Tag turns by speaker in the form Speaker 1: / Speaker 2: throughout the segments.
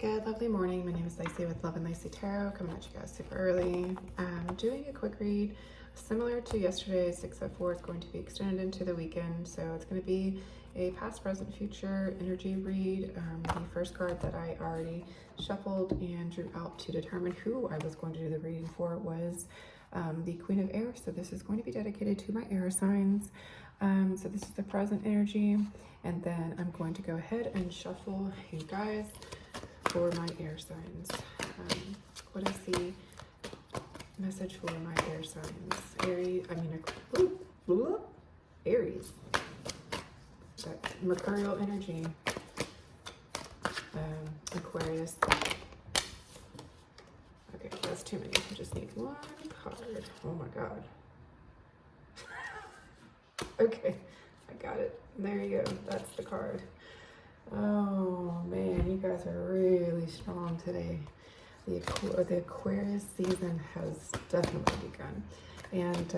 Speaker 1: Good lovely morning. My name is Lacey with Love and Lacey Tarot, coming at you guys super early. Doing a quick read similar to yesterday's 604. It's going to be extended into the weekend, so it's going to be a past, present, future energy read. The first card that I already shuffled and drew out to determine who I was going to do the reading for was the Queen of Air. So this is going to be dedicated to my air signs. So this is the present energy, and then I'm going to go ahead and shuffle you guys for my air signs. What is the message for my air signs? Aries. That mercurial energy. Aquarius. Okay, that's too many. I just need one card. Oh my god. Okay, I got it. There you go. That's the card. Oh man, you guys are really strong today. The Aquarius season has definitely begun and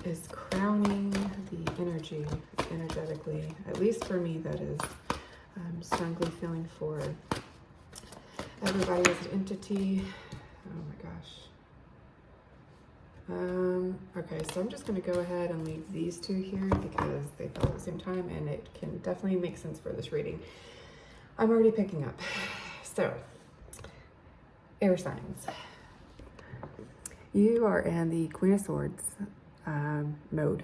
Speaker 1: is crowning the energy energetically. At least for me, that is. I'm strongly feeling for everybody as an entity. Oh my gosh. Okay, so I'm just going to go ahead and leave these two here because they fell at the same time and it can definitely make sense for this reading. I'm already picking up. So, air signs. You are in the Queen of Swords mode.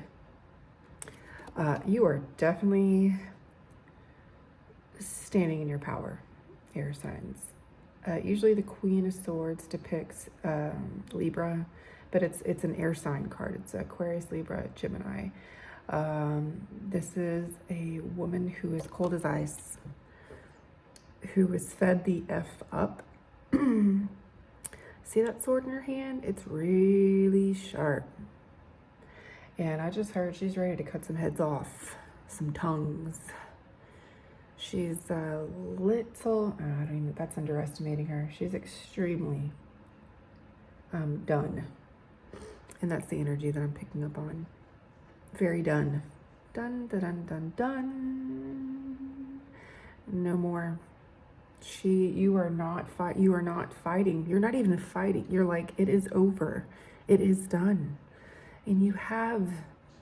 Speaker 1: You are definitely standing in your power, air signs. Usually the Queen of Swords depicts Libra, but it's an air sign card. It's Aquarius, Libra, Gemini. This is a woman who is cold as ice, who was fed the F up. See that sword in her hand? It's really sharp. And I just heard she's ready to cut some heads off, some tongues. She's a little, I don't even, that's underestimating her. She's extremely done. And that's the energy that I'm picking up on. Very done. Done, done, done, done, done. No more. You are not fighting. You're not even fighting. You're like, it is over. It is done. And you have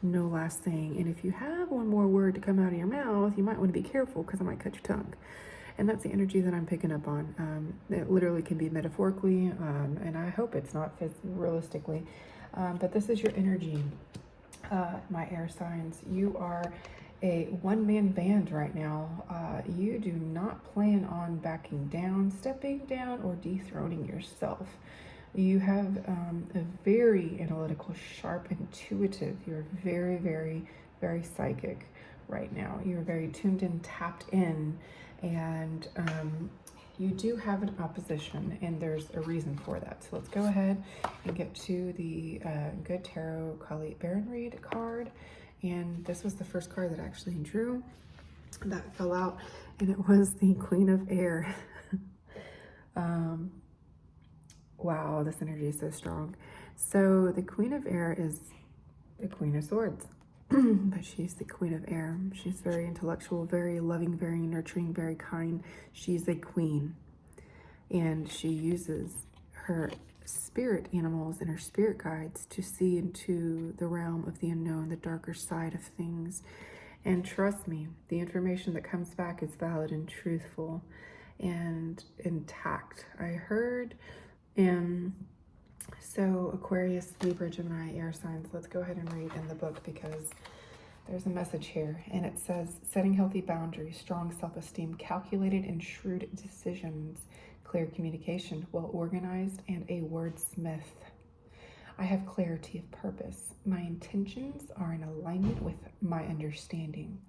Speaker 1: no last saying. And if you have one more word to come out of your mouth, you might want to be careful because I might cut your tongue. And that's the energy that I'm picking up on. It literally can be metaphorically, and I hope it's not realistically. But this is your energy, my air signs. You are a one-man band right now. You do not plan on backing down, stepping down, or dethroning yourself. You have a very analytical, sharp, intuitive. You're very, very, very psychic right now. You're very tuned in, tapped in, and you do have an opposition, and there's a reason for that. So let's go ahead and get to the Good Tarot Kali Baron Read card. And this was the first card that I actually drew that fell out, and it was the Queen of Air. Wow, this energy is so strong. So the Queen of Air is the Queen of Swords, but she's the Queen of Air. She's very intellectual, very loving, very nurturing, very kind. She's a queen, and she uses her spirit animals and her spirit guides to see into the realm of the unknown, the darker side of things. And trust me, the information that comes back is valid and truthful and intact. I heard. So Aquarius, Libra, Gemini, air signs. Let's go ahead and read in the book because there's a message here. And it says, setting healthy boundaries, strong self-esteem, calculated and shrewd decisions, clear communication, well organized, and a wordsmith. I have clarity of purpose. My intentions are in alignment with my understanding.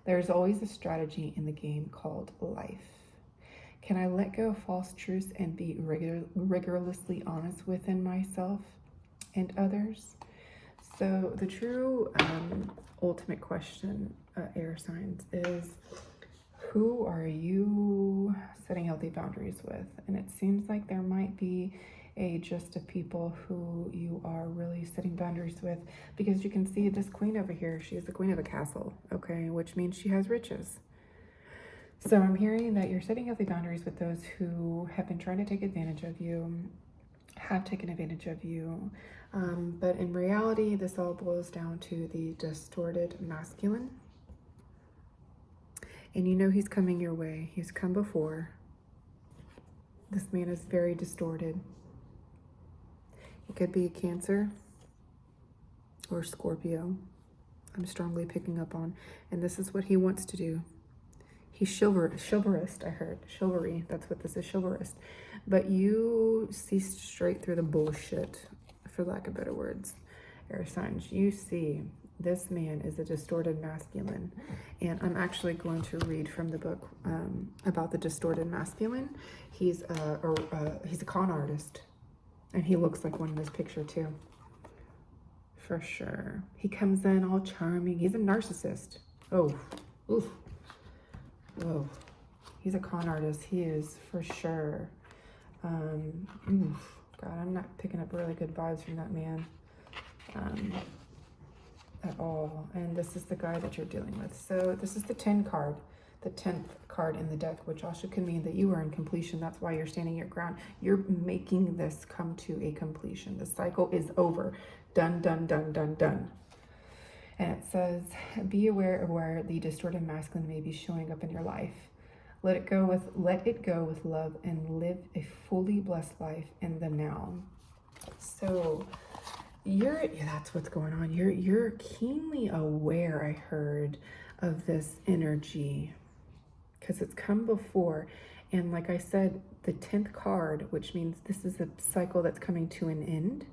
Speaker 1: There's always a strategy in the game called life. Can I let go of false truths and be rigorously honest within myself and others? So the true ultimate question, air signs, is who are you setting healthy boundaries with? And it seems like there might be a gist of people who you are really setting boundaries with, because you can see this queen over here. She is the queen of a castle, okay, which means she has riches. So I'm hearing that you're setting healthy boundaries with those who have been trying to take advantage of you, have taken advantage of you. But in reality, this all boils down to the distorted masculine. And you know he's coming your way. He's come before. This man is very distorted. It could be a Cancer or Scorpio. I'm strongly picking up on. And this is what he wants to do. He's chivalrous, I heard. Chivalry, that's what this is, chivalrous. But you see straight through the bullshit, for lack of better words, air signs. You see this man is a distorted masculine. And I'm actually going to read from the book about the distorted masculine. He's a con artist. And he looks like one in this picture too. For sure. He comes in all charming. He's a narcissist. Oh, oof. Whoa. He's a con artist. He is for sure. God, I'm not picking up really good vibes from that man at all. And this is the guy that you're dealing with. So this is the 10 card. The 10th card in the deck, which also could mean that you are in completion. That's why you're standing your ground. You're making this come to a completion. The cycle is over. Done, done, done, done, done. And it says, be aware of where the distorted masculine may be showing up in your life. Let it go with love and live a fully blessed life in the now. So that's what's going on. You're keenly aware, I heard, of this energy, because it's come before. And like I said, the 10th card, which means this is a cycle that's coming to an end.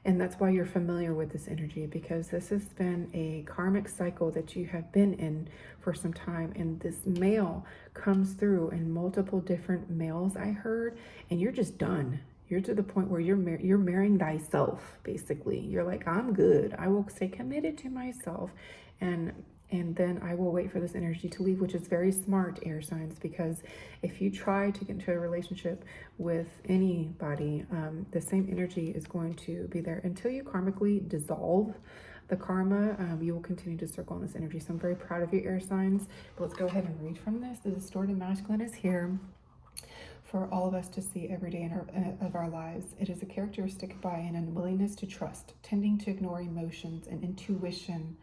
Speaker 1: And that's why you're familiar with this energy, because this has been a karmic cycle that you have been in for some time. And this male comes through in multiple different males, I heard, and you're just done. You're to the point where you're marrying thyself, basically. You're like, I'm good. I will stay committed to myself. And then I will wait for this energy to leave, which is very smart, air signs, because if you try to get into a relationship with anybody, the same energy is going to be there. Until you karmically dissolve the karma, you will continue to circle in this energy. So I'm very proud of you, air signs. But let's go ahead and read from this. The distorted masculine is here for all of us to see every day of our lives. It is a characteristic by an unwillingness to trust, tending to ignore emotions and intuition,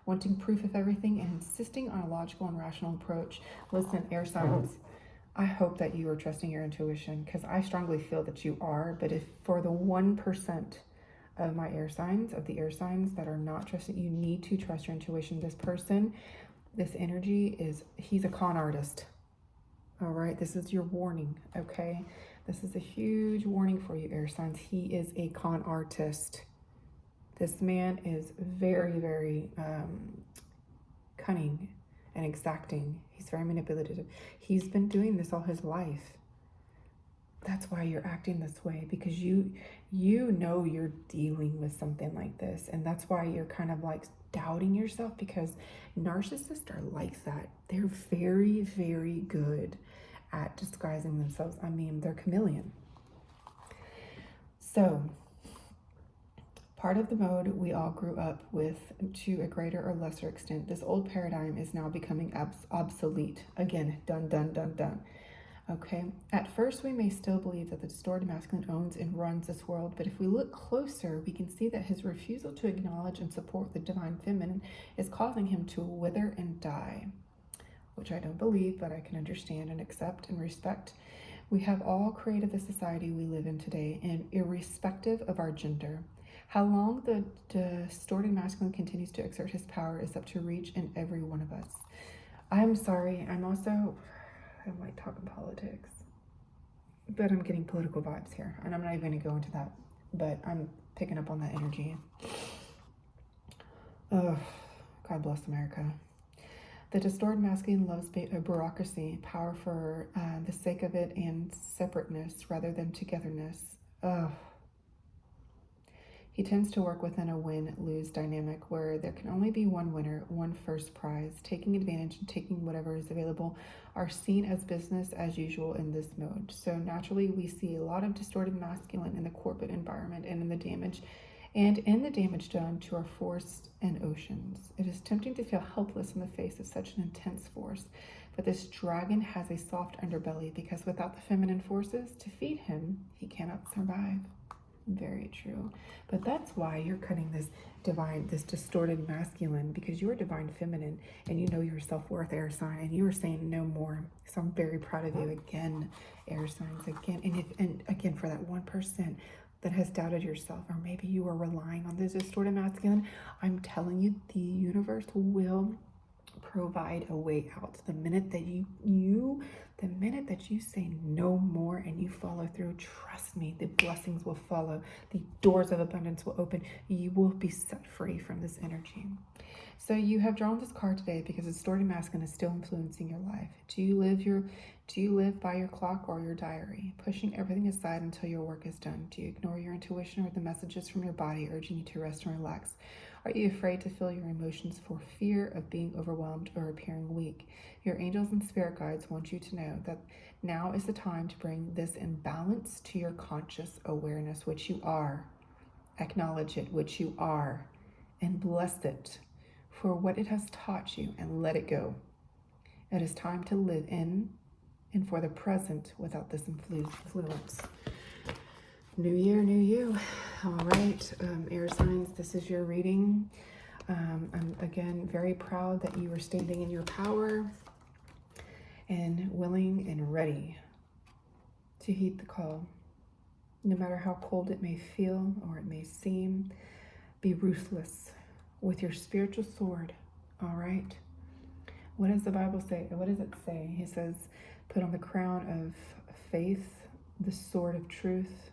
Speaker 1: wanting proof of everything, and insisting on a logical and rational approach. Listen, air signs, I hope that you are trusting your intuition, because I strongly feel that you are. But if for the 1% of my air signs, of the air signs that are not trusting, you need to trust your intuition. This person, this energy he's a con artist. All right, this is your warning, okay? This is a huge warning for you, air signs. He is a con artist. This man is very, very cunning and exacting. He's very manipulative. He's been doing this all his life. That's why you're acting this way, because you know you're dealing with something like this. And that's why you're kind of like doubting yourself, because narcissists are like that. They're very, very good at disguising themselves. I mean, they're chameleon. So part of the mode we all grew up with to a greater or lesser extent. This old paradigm is now becoming obsolete. Again, done, done, done, done. Okay, at first we may still believe that the distorted masculine owns and runs this world, but if we look closer, we can see that his refusal to acknowledge and support the divine feminine is causing him to wither and die, which I don't believe, but I can understand and accept and respect. We have all created the society we live in today, and irrespective of our gender. How long the distorted masculine continues to exert his power is up to each and every one of us. I'm sorry, I might talk in politics, but I'm getting political vibes here, and I'm not even going to go into that, but I'm picking up on that energy. Oh, God bless America. The distorted masculine loves bureaucracy, power for the sake of it, and separateness rather than togetherness. He tends to work within a win-lose dynamic where there can only be one winner, one first prize. Taking advantage and taking whatever is available are seen as business as usual in this mode. So naturally, we see a lot of distorted masculine in the corporate environment and in the damage done to our forests and oceans. It is tempting to feel helpless in the face of such an intense force, But this dragon has a soft underbelly because without the feminine forces to feed him, he cannot survive. Very true. But that's why you're cutting this distorted masculine, because you're divine feminine and you know your self-worth, air sign, and you are saying no more. So I'm very proud of you again, air signs, again. And again, for that 1% that has doubted yourself, or maybe you are relying on this distorted masculine, I'm telling you, the universe will provide a way out. The minute that the minute that you say no more and you follow through, trust me, the blessings will follow. The doors of abundance will open. You will be set free from this energy. So you have drawn this card today because the distorted masculine is still influencing your life. Do you live by your clock or your diary, pushing everything aside until your work is done? Do you ignore your intuition or the messages from your body urging you to rest and relax? Are you afraid to feel your emotions for fear of being overwhelmed or appearing weak? Your angels and spirit guides want you to know that now is the time to bring this in balance to your conscious awareness, which you are. Acknowledge it, which you are, and bless it for what it has taught you, and let it go. It is time to live in and for the present without this influence. New year, new you. All right, air signs, this is your reading. I'm again very proud that you are standing in your power and willing and ready to heed the call. No matter how cold it may feel or it may seem, be ruthless with your spiritual sword. All right. What does the Bible say? What does it say? He says, put on the crown of faith, the sword of truth,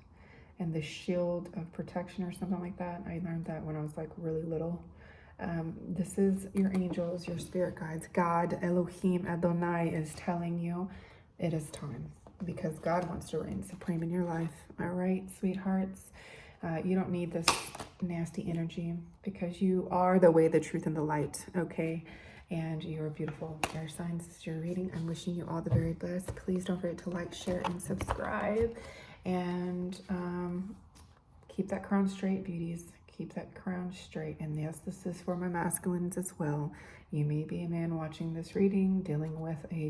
Speaker 1: and the shield of protection, or something like that. I learned that when I was like really little. This is your angels, your spirit guides. God, Elohim, Adonai is telling you it is time, because God wants to reign supreme in your life. All right, sweethearts. You don't need this nasty energy, because you are the way, the truth, and the light, okay? And you're beautiful. Air signs, this is your reading. I'm wishing you all the very best. Please don't forget to like, share, and subscribe. And keep that crown straight, beauties. Keep that crown straight. And yes, this is for my masculines as well. You may be a man watching this reading, dealing with a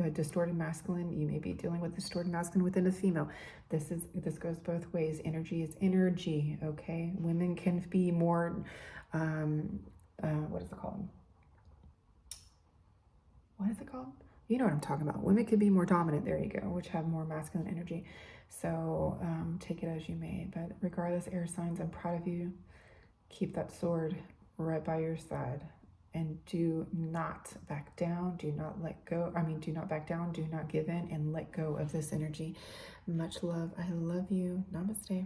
Speaker 1: distorted masculine. You may be dealing with distorted masculine within a female. This goes both ways. Energy is energy, okay? Women can be more, what is it called? What is it called? You know what I'm talking about. Women could be more dominant, there you go, which have more masculine energy. So take it as you may. But regardless, air signs, I'm proud of you. Keep that sword right by your side. And do not back down. Do not let go. Do not back down. Do not give in, and let go of this energy. Much love. I love you. Namaste.